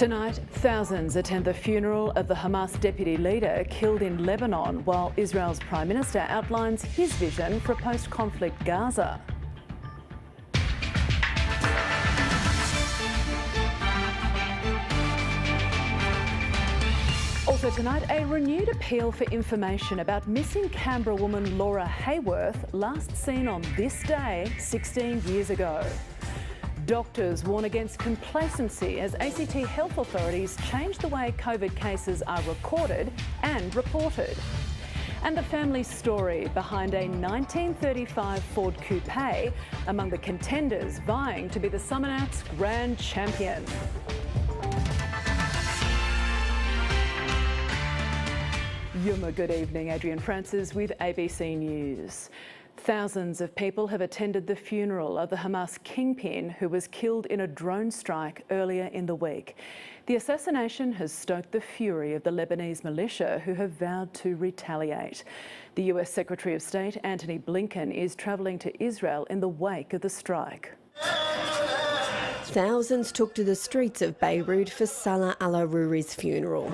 Tonight, thousands attend the funeral of the Hamas deputy leader killed in Lebanon, while Israel's Prime Minister outlines his vision for a post-conflict Gaza. Also tonight, a renewed appeal for information about missing Canberra woman Laura Hayworth, last seen on this day 16 years ago. Doctors warn against complacency as ACT health authorities change the way COVID cases are recorded and reported. And the family story behind a 1935 Ford Coupe among the contenders vying to be the Summernats Grand Champion. Yuma, good evening. Adrienne Francis with ABC News. Thousands of people have attended the funeral of the Hamas kingpin who was killed in a drone strike earlier in the week. The assassination has stoked the fury of the Lebanese militia who have vowed to retaliate. The US Secretary of State Antony Blinken is travelling to Israel in the wake of the strike. Thousands took to the streets of Beirut for Salah al-Aruri's funeral.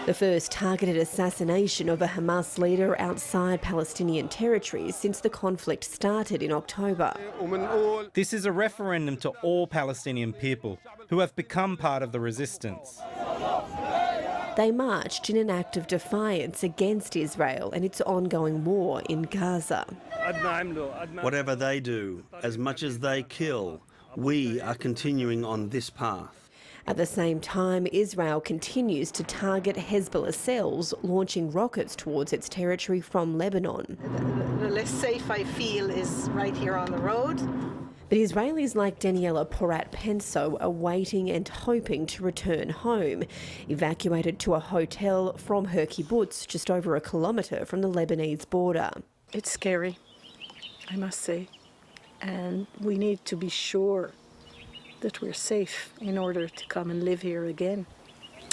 The first targeted assassination of a Hamas leader outside Palestinian territories since the conflict started in October. This is a referendum to all Palestinian people who have become part of the resistance. They marched in an act of defiance against Israel and its ongoing war in Gaza. Whatever they do, as much as they kill, we are continuing on this path. At the same time, Israel continues to target Hezbollah cells, launching rockets towards its territory from Lebanon. The less safe I feel is right here on the road. But Israelis like Daniela Porat-Penso are waiting and hoping to return home, evacuated to a hotel from her kibbutz just over a kilometre from the Lebanese border. It's scary, I must say, and we need to be sure that we're safe in order to come and live here again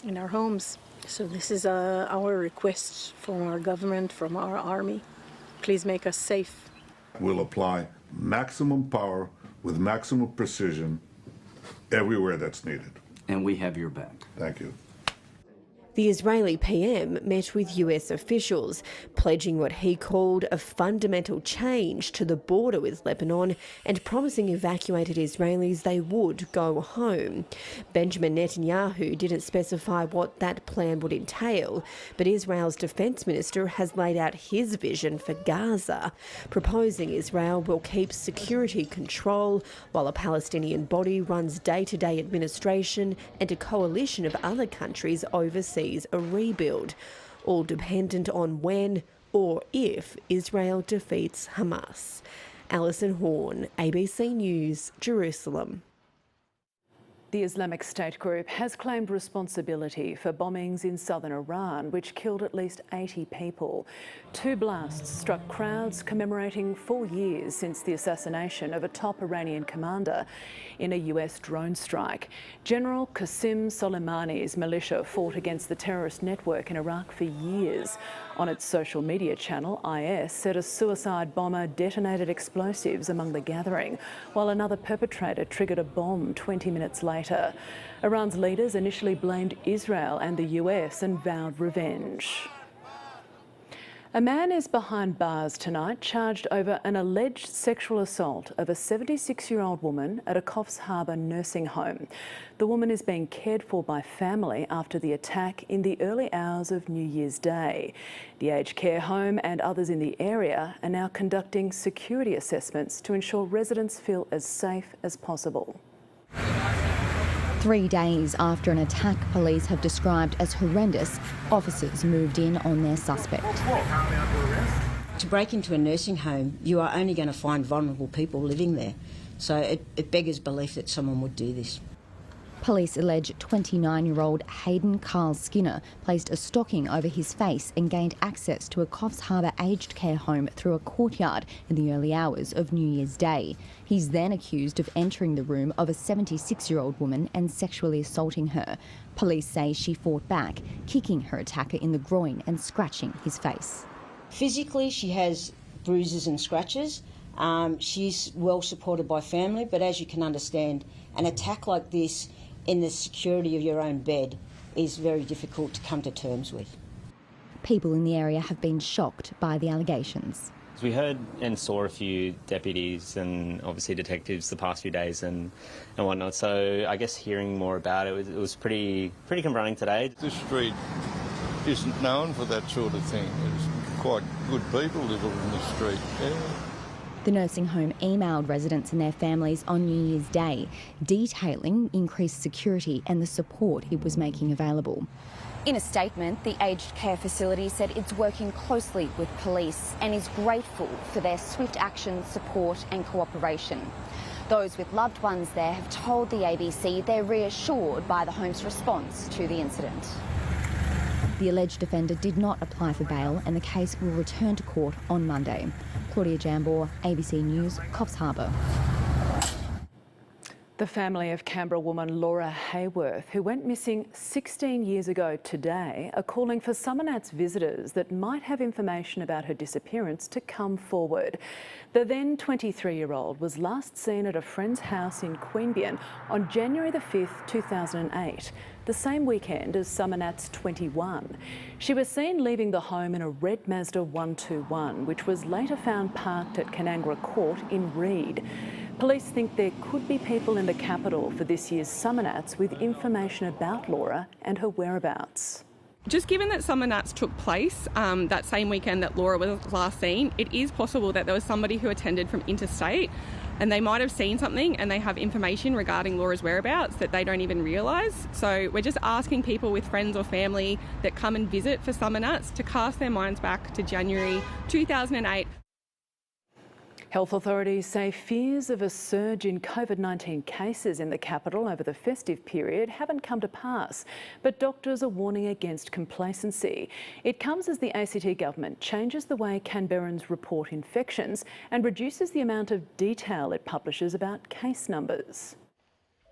in our homes. So this is our request from our government, from our army. Please make us safe. We'll apply maximum power with maximum precision everywhere that's needed. And we have your back. Thank you. The Israeli PM met with US officials, pledging what he called a fundamental change to the border with Lebanon and promising evacuated Israelis they would go home. Benjamin Netanyahu didn't specify what that plan would entail, but Israel's defence minister has laid out his vision for Gaza, proposing Israel will keep security control while a Palestinian body runs day-to-day administration and a coalition of other countries oversees a rebuild, all dependent on when or if Israel defeats Hamas. Alison Horn, ABC News, Jerusalem. The Islamic State group has claimed responsibility for bombings in southern Iran, which killed at least 80 people. 2 blasts struck crowds commemorating 4 years since the assassination of a top Iranian commander in a US drone strike. General Qasem Soleimani's militia fought against the terrorist network in Iraq for years. On its social media channel, IS said a suicide bomber detonated explosives among the gathering, while another perpetrator triggered a bomb 20 minutes later. Iran's leaders initially blamed Israel and the US and vowed revenge. A man is behind bars tonight, charged over an alleged sexual assault of a 76-year-old woman at a Coffs Harbour nursing home. The woman is being cared for by family after the attack in the early hours of New Year's Day. The aged care home and others in the area are now conducting security assessments to ensure residents feel as safe as possible. 3 days after an attack police have described as horrendous, officers moved in on their suspect. To break into a nursing home, you are only going to find vulnerable people living there. So it beggars belief that someone would do this. Police allege 29-year-old Hayden Carl Skinner placed a stocking over his face and gained access to a Coffs Harbour aged care home through a courtyard in the early hours of New Year's Day. He's then accused of entering the room of a 76-year-old woman and sexually assaulting her. Police say she fought back, kicking her attacker in the groin and scratching his face. Physically, she has bruises and scratches. She's well supported by family, but as you can understand, an attack like this in the security of your own bed is very difficult to come to terms with. People in the area have been shocked by the allegations. We heard and saw a few deputies and obviously detectives the past few days and whatnot, so I guess hearing more about it was pretty confronting today. This street isn't known for that sort of thing. There's quite good people live in this street. Yeah. The nursing home emailed residents and their families on New Year's Day, detailing increased security and the support it was making available. In a statement, the aged care facility said it's working closely with police and is grateful for their swift action, support and cooperation. Those with loved ones there have told the ABC they're reassured by the home's response to the incident. The alleged offender did not apply for bail and the case will return to court on Monday. Claudia Jambor, ABC News, Coffs Harbour. The family of Canberra woman Laura Hayworth, who went missing 16 years ago today, are calling for Summernats visitors that might have information about her disappearance to come forward. The then 23-year-old was last seen at a friend's house in Queanbeyan on January the 5th, 2008, the same weekend as Summernats 21. She was seen leaving the home in a red Mazda 121, which was later found parked at Canberra Court in Reid. Police think there could be people in the capital for this year's Summernats with information about Laura and her whereabouts. Just given that Summernats took place that same weekend that Laura was last seen, it is possible that there was somebody who attended from interstate and they might have seen something and they have information regarding Laura's whereabouts that they don't even realise. So we're just asking people with friends or family that come and visit for Summernats to cast their minds back to January 2008. Health authorities say fears of a surge in COVID-19 cases in the capital over the festive period haven't come to pass, but doctors are warning against complacency. It comes as the ACT government changes the way Canberrans report infections and reduces the amount of detail it publishes about case numbers.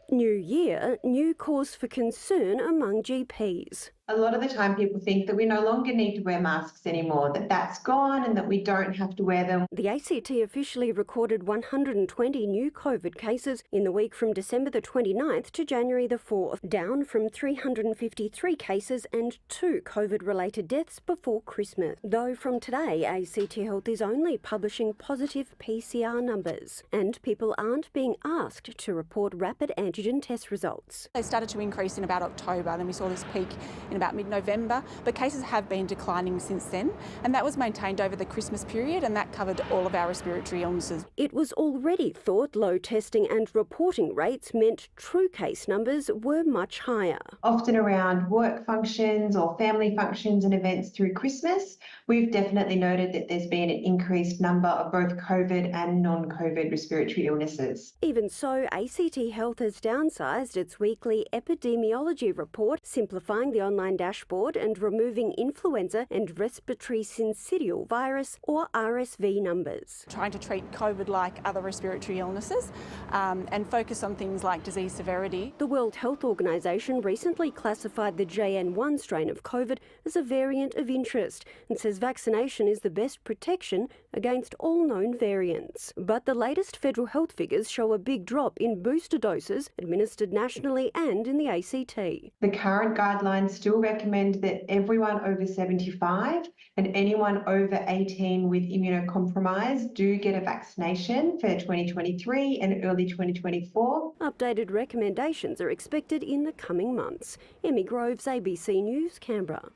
New year, new cause for concern among GPs. A lot of the time people think that we no longer need to wear masks anymore, that that's gone and that we don't have to wear them. The ACT officially recorded 120 new COVID cases in the week from December the 29th to January the 4th, down from 353 cases and 2 COVID-related deaths before Christmas. Though from today, ACT Health is only publishing positive PCR numbers, and people aren't being asked to report rapid antigen test results. They started to increase in about October, then we saw this peak in about mid-November, but cases have been declining since then, and that was maintained over the Christmas period, and that covered all of our respiratory illnesses. It was already thought low testing and reporting rates meant true case numbers were much higher. Often around work functions or family functions and events through Christmas, we've definitely noted that there's been an increased number of both COVID and non-COVID respiratory illnesses. Even so, ACT Health has downsized its weekly epidemiology report, simplifying the online dashboard and removing influenza and respiratory syncytial virus or RSV numbers. Trying to treat COVID like other respiratory illnesses and focus on things like disease severity. The World Health Organization recently classified the JN1 strain of COVID as a variant of interest and says vaccination is the best protection against all known variants. But the latest federal health figures show a big drop in booster doses administered nationally and in the ACT. The current guidelines still recommend that everyone over 75 and anyone over 18 with immunocompromise do get a vaccination for 2023 and early 2024. Updated recommendations are expected in the coming months. Emmy Groves, ABC News, Canberra.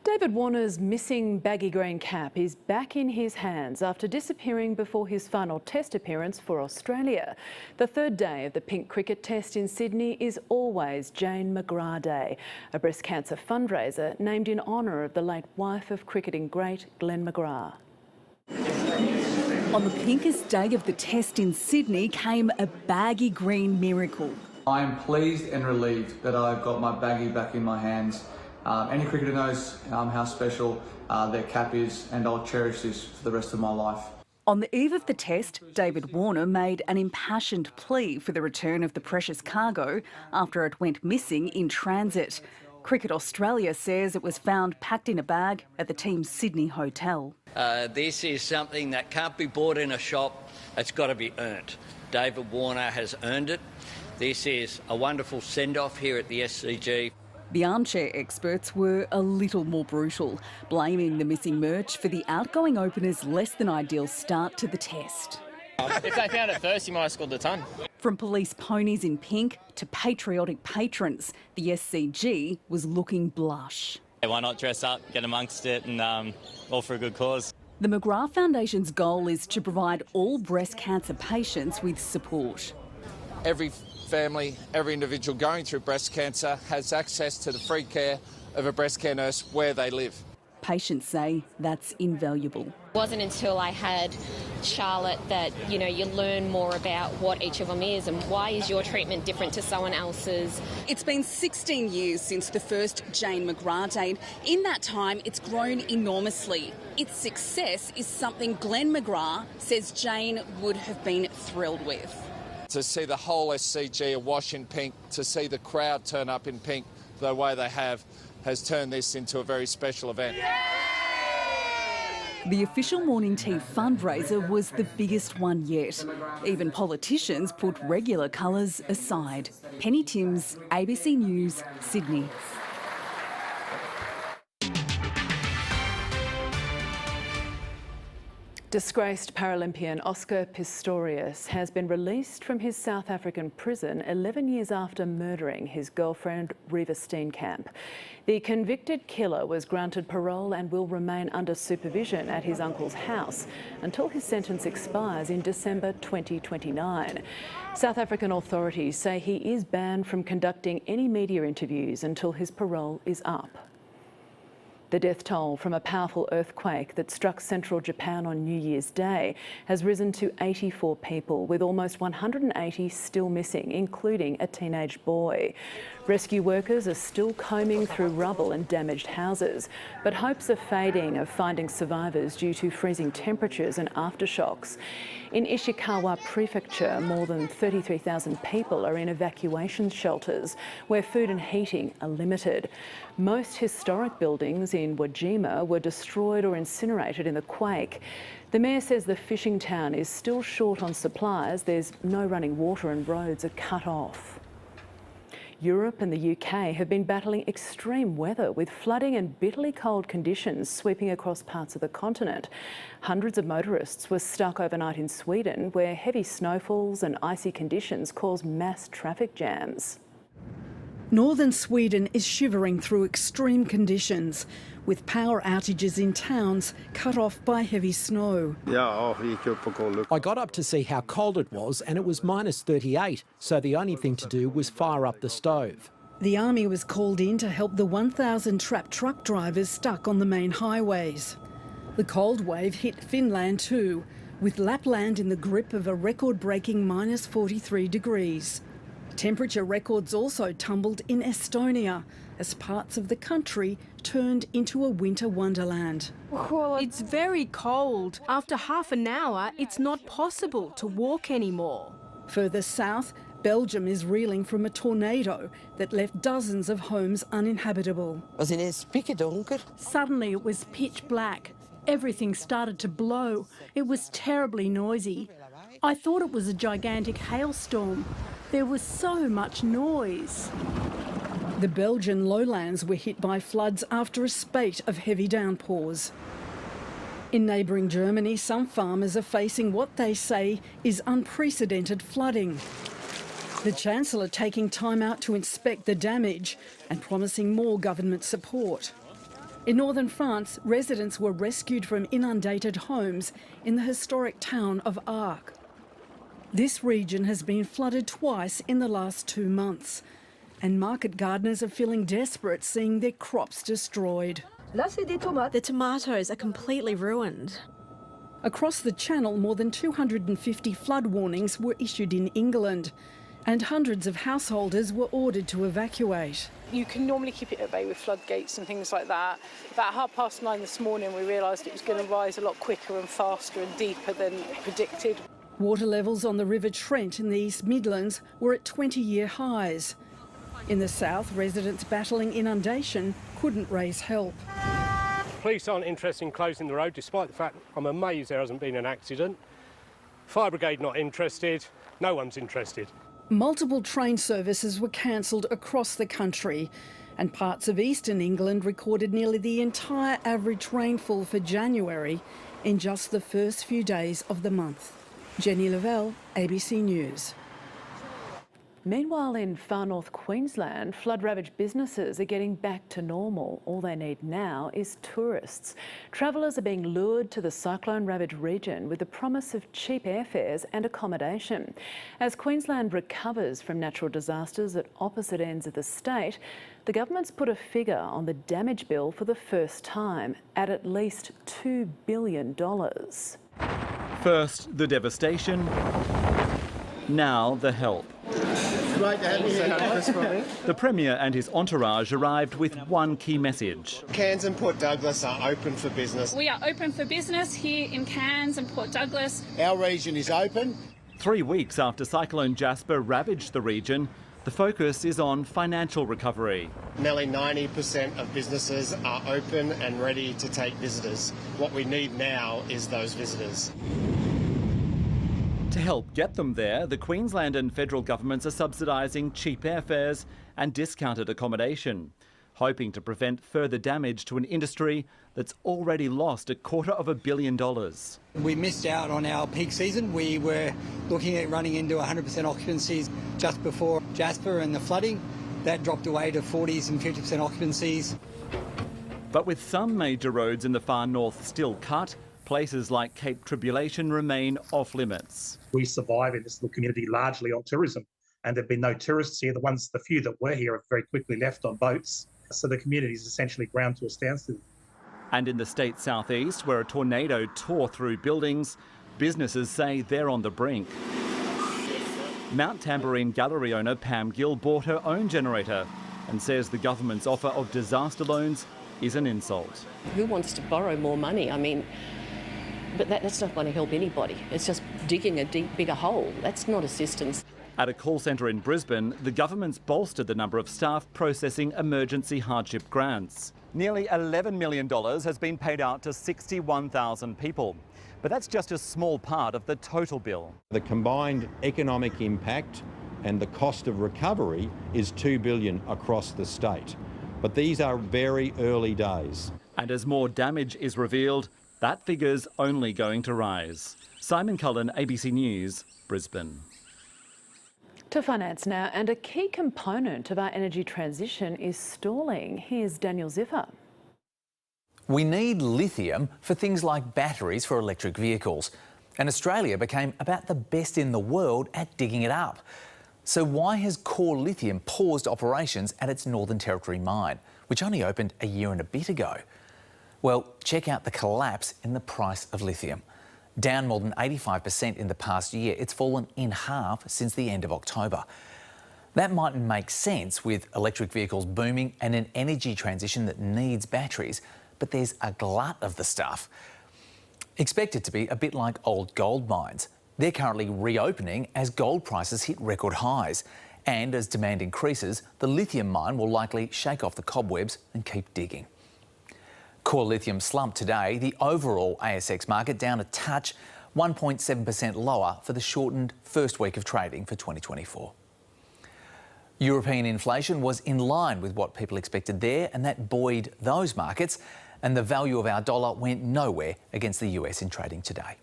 David Warner's missing baggy green cap is back in his hands after disappearing before his final test appearance for Australia. The third day of the pink cricket test in Sydney is always Jane McGrath Day, a breast cancer fundraiser named in honour of the late wife of cricketing great Glenn McGrath. On the pinkest day of the test in Sydney came a baggy green miracle. I am pleased and relieved that I've got my baggy back in my hands. Any cricketer knows how special their cap is, and I'll cherish this for the rest of my life. On the eve of the test, David Warner made an impassioned plea for the return of the precious cargo after it went missing in transit. Cricket Australia says it was found packed in a bag at the team's Sydney hotel. This is something that can't be bought in a shop, it's got to be earned. David Warner has earned it. This is a wonderful send-off here at the SCG. The armchair experts were a little more brutal, blaming the missing merch for the outgoing opener's less than ideal start to the test. If they found it first, you might have scored a ton. From police ponies in pink to patriotic patrons, the SCG was looking blush. Why not dress up, get amongst it, and all for a good cause? The McGrath Foundation's goal is to provide all breast cancer patients with support. Every family, every individual going through breast cancer has access to the free care of a breast care nurse where they live. Patients say that's invaluable. It wasn't until I had Charlotte that, you learn more about what each of them is and why is your treatment different to someone else's. It's been 16 years since the first Jane McGrath Day. In that time, it's grown enormously. Its success is something Glenn McGrath says Jane would have been thrilled with. To see the whole SCG awash in pink, to see the crowd turn up in pink the way they have, has turned this into a very special event. The official morning tea fundraiser was the biggest one yet. Even politicians put regular colours aside. Penny Timms, ABC News, Sydney. Disgraced Paralympian Oscar Pistorius has been released from his South African prison 11 years after murdering his girlfriend Riva Steenkamp. The convicted killer was granted parole and will remain under supervision at his uncle's house until his sentence expires in December 2029. South African authorities say he is banned from conducting any media interviews until his parole is up. The death toll from a powerful earthquake that struck central Japan on New Year's Day has risen to 84 people, with almost 180 still missing, including a teenage boy. Rescue workers are still combing through rubble and damaged houses, but hopes are fading of finding survivors due to freezing temperatures and aftershocks. In Ishikawa Prefecture, more than 33,000 people are in evacuation shelters where food and heating are limited. Most historic buildings in Wajima were destroyed or incinerated in the quake. The mayor says the fishing town is still short on supplies. There's no running water and roads are cut off. Europe and the UK have been battling extreme weather with flooding and bitterly cold conditions sweeping across parts of the continent. Hundreds of motorists were stuck overnight in Sweden, where heavy snowfalls and icy conditions caused mass traffic jams. Northern Sweden is shivering through extreme conditions, with power outages in towns cut off by heavy snow. I got up to see how cold it was and it was minus 38, so the only thing to do was fire up the stove. The army was called in to help the 1,000 trapped truck drivers stuck on the main highways. The cold wave hit Finland too, with Lapland in the grip of a record-breaking minus 43 degrees. Temperature records also tumbled in Estonia as parts of the country turned into a winter wonderland. It's very cold. After half an hour, it's not possible to walk anymore. Further south, Belgium is reeling from a tornado that left dozens of homes uninhabitable. Suddenly it was pitch black. Everything started to blow. It was terribly noisy. I thought it was a gigantic hailstorm. There was so much noise. The Belgian lowlands were hit by floods after a spate of heavy downpours. In neighbouring Germany, some farmers are facing what they say is unprecedented flooding. The Chancellor taking time out to inspect the damage and promising more government support. In northern France, residents were rescued from inundated homes in the historic town of Arques. This region has been flooded twice in the last 2 months, and market gardeners are feeling desperate seeing their crops destroyed. The tomatoes are completely ruined. Across the Channel, more than 250 flood warnings were issued in England, and hundreds of householders were ordered to evacuate. You can normally keep it at bay with floodgates and things like that. About 9:30 this morning, we realised it was going to rise a lot quicker and faster and deeper than predicted. Water levels on the River Trent in the East Midlands were at 20-year highs. In the south, residents battling inundation couldn't raise help. Police aren't interested in closing the road, despite the fact I'm amazed there hasn't been an accident. Fire brigade not interested. No one's interested. Multiple train services were cancelled across the country, and parts of eastern England recorded nearly the entire average rainfall for January in just the first few days of the month. Jenny Lavelle, ABC News. Meanwhile, in far north Queensland, flood-ravaged businesses are getting back to normal. All they need now is tourists. Travellers are being lured to the cyclone-ravaged region with the promise of cheap airfares and accommodation. As Queensland recovers from natural disasters at opposite ends of the state, the government's put a figure on the damage bill for the first time at least $2 billion. First, the devastation. Now, the help. Great to have you here. The Premier and his entourage arrived with one key message. Cairns and Port Douglas are open for business. We are open for business here in Cairns and Port Douglas. Our region is open. 3 weeks after Cyclone Jasper ravaged the region, the focus is on financial recovery. Nearly 90% of businesses are open and ready to take visitors. What we need now is those visitors. To help get them there, the Queensland and federal governments are subsidising cheap airfares and discounted accommodation, hoping to prevent further damage to an industry that's already lost $250 million. We missed out on our peak season. We were looking at running into 100% occupancies just before Jasper and the flooding. That dropped away to 40s and 50% occupancies. But with some major roads in the far north still cut, places like Cape Tribulation remain off limits. We survive in this little community largely on tourism, and there have been no tourists here. The few that were here have very quickly left on boats, so the community is essentially ground to a standstill. And in the state's southeast, where a tornado tore through buildings, businesses say they're on the brink. Mount Tambourine Gallery owner Pam Gill bought her own generator and says the government's offer of disaster loans is an insult. Who wants to borrow more money? I mean, but that's not going to help anybody. It's just digging a bigger hole. That's not assistance. At a call centre in Brisbane, the government's bolstered the number of staff processing emergency hardship grants. Nearly $11 million has been paid out to 61,000 people. But that's just a small part of the total bill. The combined economic impact and the cost of recovery is $2 billion across the state. But these are very early days. And as more damage is revealed, that figure's only going to rise. Simon Cullen, ABC News, Brisbane. To finance now, and a key component of our energy transition is stalling. Here's Daniel Ziffer. We need lithium for things like batteries for electric vehicles, and Australia became about the best in the world at digging it up. So why has Core Lithium paused operations at its Northern Territory mine, which only opened a year and a bit ago? Well, check out the collapse in the price of lithium. Down more than 85% in the past year, it's fallen in half since the end of October. That mightn't make sense with electric vehicles booming and an energy transition that needs batteries, but there's a glut of the stuff. Expect it to be a bit like old gold mines. They're currently reopening as gold prices hit record highs. And as demand increases, the lithium mine will likely shake off the cobwebs and keep digging. Core Lithium slumped today, the overall ASX market down a touch, 1.7% lower for the shortened first week of trading for 2024. European inflation was in line with what people expected there, and that buoyed those markets, and the value of our dollar went nowhere against the US in trading today.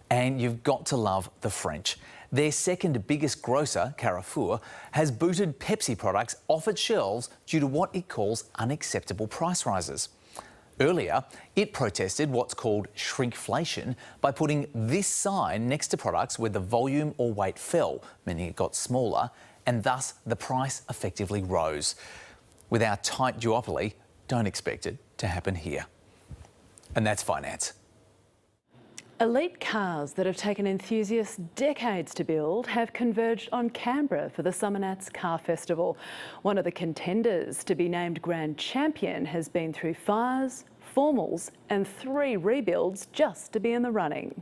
And you've got to love the French. Their second biggest grocer, Carrefour, has booted Pepsi products off its shelves due to what it calls unacceptable price rises. Earlier, it protested what's called shrinkflation by putting this sign next to products where the volume or weight fell, meaning it got smaller, and thus the price effectively rose. With our tight duopoly, don't expect it to happen here. And that's finance. Elite cars that have taken enthusiasts decades to build have converged on Canberra for the Summer Nats Car Festival. One of the contenders to be named Grand Champion has been through fires, formals and 3 rebuilds just to be in the running.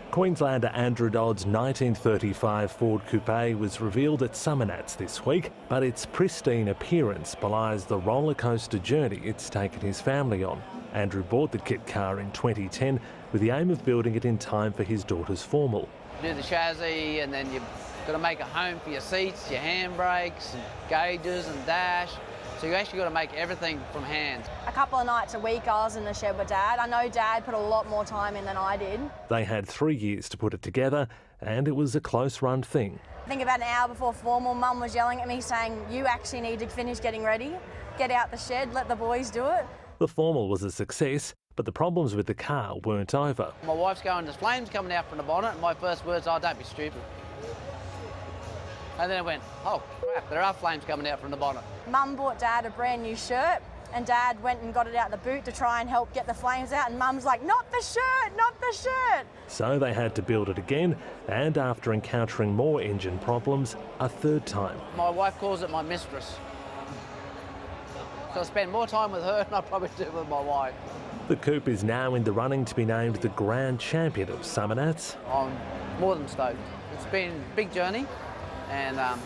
Queenslander Andrew Dodd's 1935 Ford Coupe was revealed at Summer Nats this week, but its pristine appearance belies the roller coaster journey it's taken his family on. Andrew bought the kit car in 2010 with the aim of building it in time for his daughter's formal. do the chassis, and then you've got to make a home for your seats, your handbrakes, and gauges and dash. So you actually got to make everything from hand. A couple of nights a week I was in the shed with Dad. I know Dad put a lot more time in than I did. They had 3 years to put it together, and it was a close-run thing. I think about an hour before formal, Mum was yelling at me saying, "You actually need to finish getting ready. Get out the shed, let the boys do it." The formal was a success, but the problems with the car weren't over. My wife's going, "There's flames coming out from the bonnet," and my first words are, "Don't be stupid." And then I went, "Oh crap, there are flames coming out from the bonnet." Mum bought Dad a brand new shirt, and Dad went and got it out the boot to try and help get the flames out, and Mum's like, "Not the shirt, not the shirt." So they had to build it again, and after encountering more engine problems, a third time. My wife calls it my mistress. So I spend more time with her than I probably do with my wife. The coupe is now in the running to be named the Grand Champion of Summer Nats. I'm more than stoked. It's been a big journey, and yeah,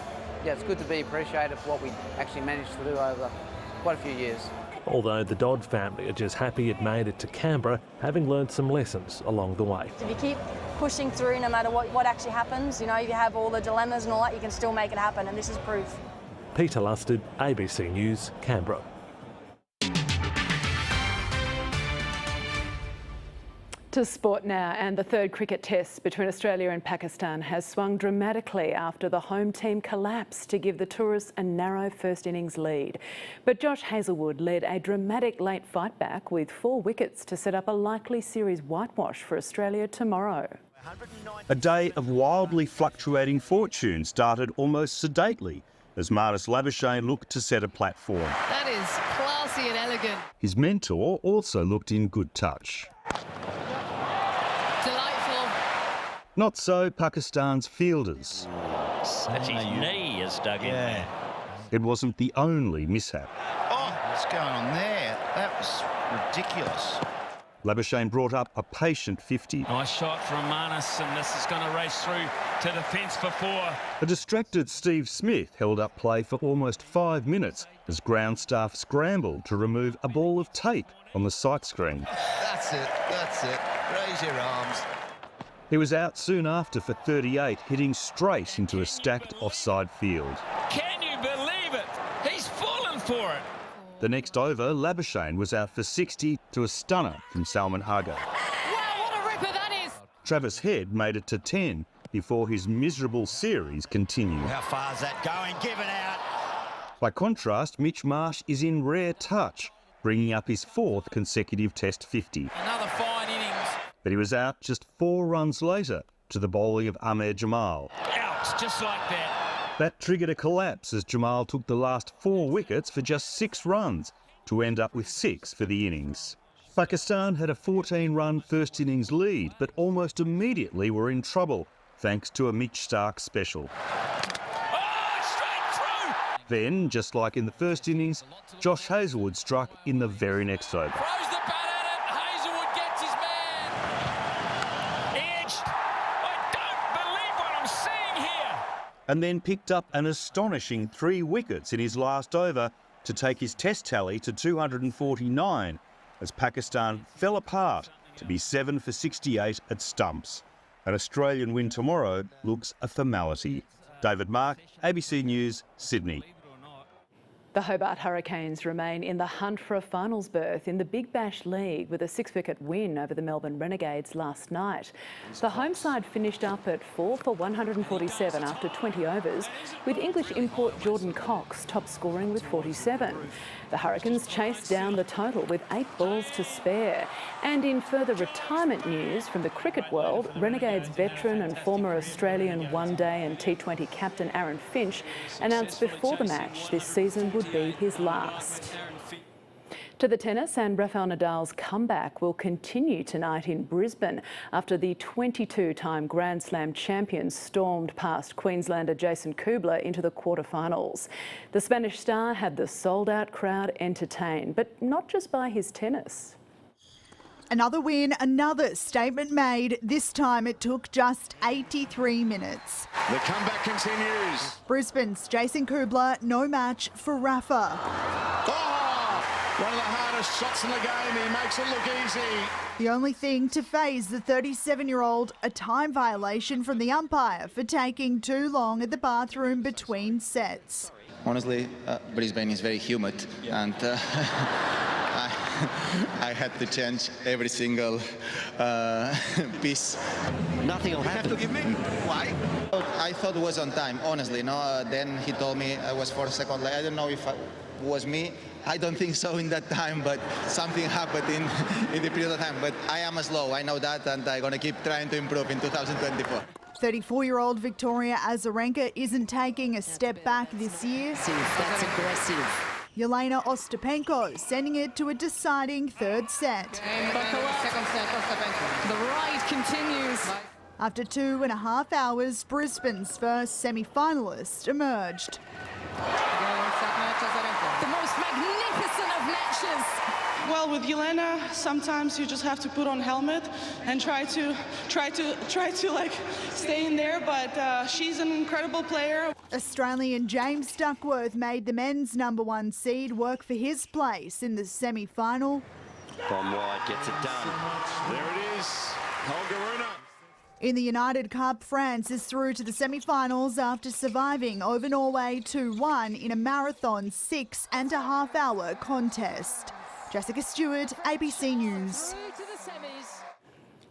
it's good to be appreciated for what we actually managed to do over quite a few years. Although the Dodd family are just happy it made it to Canberra, having learned some lessons along the way. If you keep pushing through no matter what actually happens, you know, you have all the dilemmas and all that, you can still make it happen, and this is proof. Peter Lusted, ABC News, Canberra. To sport now, and the third cricket test between Australia and Pakistan has swung dramatically after the home team collapsed to give the tourists a narrow first innings lead. But Josh Hazlewood led a dramatic late fight back with 4 wickets to set up a likely series whitewash for Australia tomorrow. A day of wildly fluctuating fortune started almost sedately as Marnus Labuschagne looked to set a platform. That is classy and elegant. His mentor also looked in good touch. Not so Pakistan's fielders. That's his knee is dug in there. It wasn't the only mishap. Oh, what's going on there? That was ridiculous. Labuschagne brought up a patient 50. Nice shot from Marnus, and this is going to race through to the fence for 4. A distracted Steve Smith held up play for almost 5 minutes as ground staff scrambled to remove a ball of tape on the sight screen. That's it, that's it. Raise your arms. He was out soon after for 38, hitting straight into a stacked offside field. Can you believe it? He's fallen for it. The next over, Labuschagne was out for 60 to a stunner from Salman Agha. Wow, what a ripper that is! Travis Head made it to 10 before his miserable series continued. How far is that going? Given out. By contrast, Mitch Marsh is in rare touch, bringing up his 4th consecutive Test 50. Another fine innings. But he was out just 4 runs later to the bowling of Ahmed Jamal. Out, just like that. That triggered a collapse as Jamal took the last 4 wickets for just 6 runs to end up with 6 for the innings. Pakistan had a 14-run first innings lead, but almost immediately were in trouble thanks to a Mitch Starc special. Then, just like in the first innings, Josh Hazlewood struck in the very next over. Throws the bat at it. Hazlewood gets his man. Edged. I don't believe what I'm seeing here. And then picked up an astonishing 3 wickets in his last over to take his test tally to 249 as Pakistan fell apart to be 7 for 68 at stumps. An Australian win tomorrow looks a formality. David Mark, ABC News, Sydney. The Hobart Hurricanes remain in the hunt for a finals berth in the Big Bash League with a 6-wicket win over the Melbourne Renegades last night. The home side finished up at 4 for 147 after 20 overs, with English import Jordan Cox top scoring with 47. The Hurricanes chased down the total with 8 balls to spare. And in further retirement news from the cricket world, Renegades veteran and former Australian one-day and T20 captain Aaron Finch announced before the match this season would be his last. To the tennis, and Rafael Nadal's comeback will continue tonight in Brisbane after the 22-time Grand Slam champion stormed past Queenslander Jason Kubler into the quarterfinals. The Spanish star had the sold-out crowd entertained, but not just by his tennis. Another win, another statement made. This time it took just 83 minutes. The comeback continues. Brisbane's Jason Kubler, no match for Rafa. Oh! One of the hardest shots in the game. He makes it look easy. The only thing to faze the 37-year-old, a time violation from the umpire for taking too long at the bathroom between sets. Honestly, Brisbane is very humid, and I had to change every single piece. Nothing will happen. You have to give me? Why? I thought it was on time, honestly. No, then he told me I was 4 seconds late. I don't know if it was me. I don't think so in that time, but something happened in the period of time. But I am slow, I know that, and I'm going to keep trying to improve in 2024. 34-year-old Victoria Azarenka isn't taking a step back this year. That's aggressive. Yelena Ostapenko sending it to a deciding third set. The ride continues. After 2.5 hours, Brisbane's first semi-finalist emerged. The most magnificent of matches. Well, with Yelena, sometimes you just have to put on helmet and try to like stay in there. But she's an incredible player. Australian James Duckworth made the men's #1 seed work for his place in the semi-final. From wide gets it done. There it is. Holgeruna. In the United Cup, France is through to the semi-finals after surviving over Norway 2-1 in a marathon 6.5-hour contest. Jessica Stewart, ABC News.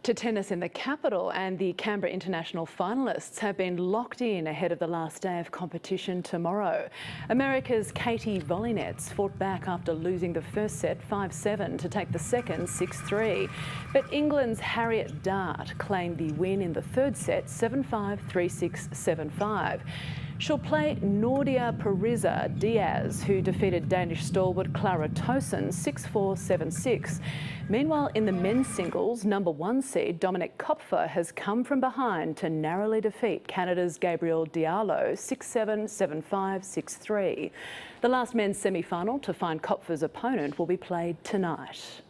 To tennis in the capital, and the Canberra international finalists have been locked in ahead of the last day of competition tomorrow. America's Katie Volinets fought back after losing the first set 5-7 to take the second 6-3. But England's Harriet Dart claimed the win in the third set 7-5, 3-6, 7-5. She'll play Nordia Pariza Diaz, who defeated Danish stalwart Clara Towson 6-4, 7-6. Meanwhile, in the men's singles, #1 seed Dominic Kopfer has come from behind to narrowly defeat Canada's Gabriel Diallo 6-7, 7-5, 6-3. The last men's semi-final to find Kopfer's opponent will be played tonight.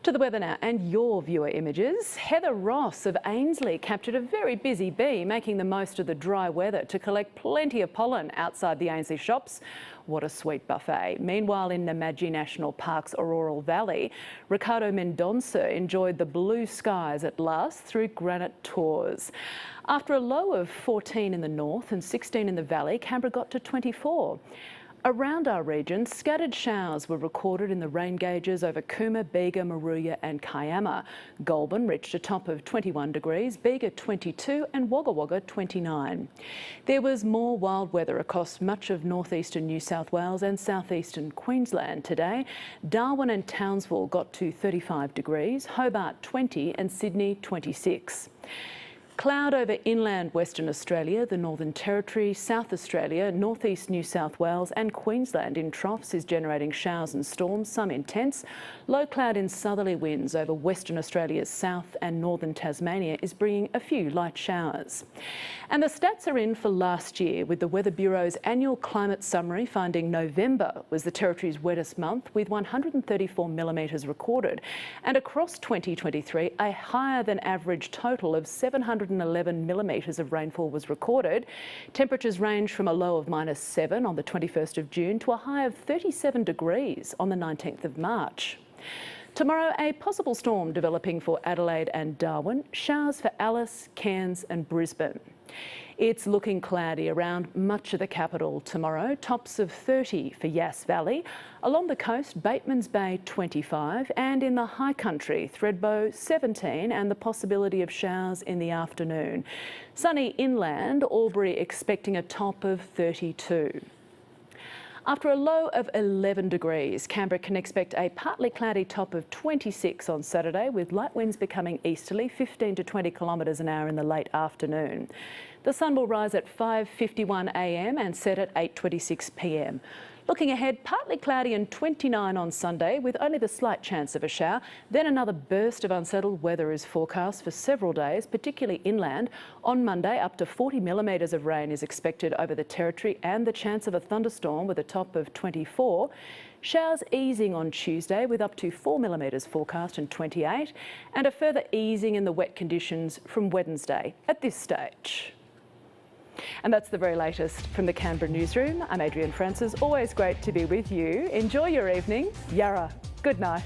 To the weather now and your viewer images. Heather Ross of Ainslie captured a very busy bee, making the most of the dry weather to collect plenty of pollen outside the Ainslie shops. What a sweet buffet. Meanwhile, in Namadgi National Park's Auroral Valley, Ricardo Mendonça enjoyed the blue skies at last through granite tours. After a low of 14 in the north and 16 in the valley, Canberra got to 24. Around our region, scattered showers were recorded in the rain gauges over Cooma, Bega, Moruya and Kiama. Goulburn reached a top of 21 degrees, Bega 22 and Wagga Wagga 29. There was more wild weather across much of northeastern New South Wales and southeastern Queensland today. Darwin and Townsville got to 35 degrees, Hobart 20 and Sydney 26. Cloud over inland Western Australia, the Northern Territory, South Australia, northeast New South Wales and Queensland in troughs is generating showers and storms, some intense. Low cloud in southerly winds over Western Australia's south and northern Tasmania is bringing a few light showers. And the stats are in for last year, with the Weather Bureau's annual climate summary finding November was the Territory's wettest month with 134 millimetres recorded. And across 2023, a higher than average total of 711 millimetres of rainfall was recorded. Temperatures range from a low of -7 on the 21st of June to a high of 37 degrees on the 19th of March. Tomorrow, a possible storm developing for Adelaide and Darwin, showers for Alice, Cairns and Brisbane. It's looking cloudy around much of the capital tomorrow, tops of 30 for Yass Valley. Along the coast, Batemans Bay 25 and in the high country, Thredbo 17 and the possibility of showers in the afternoon. Sunny inland, Albury expecting a top of 32. After a low of 11 degrees, Canberra can expect a partly cloudy top of 26 on Saturday, with light winds becoming easterly, 15 to 20 kilometres an hour in the late afternoon. The sun will rise at 5:51 a.m. and set at 8:26 p.m. Looking ahead, partly cloudy and 29 on Sunday with only the slight chance of a shower. Then another burst of unsettled weather is forecast for several days, particularly inland. On Monday, up to 40 millimetres of rain is expected over the Territory and the chance of a thunderstorm with a top of 24. Showers easing on Tuesday with up to 4 millimetres forecast and 28, and a further easing in the wet conditions from Wednesday at this stage. And that's the very latest from the Canberra newsroom. I'm Adrienne Francis. Always great to be with you. Enjoy your evening. Yarra. Good night.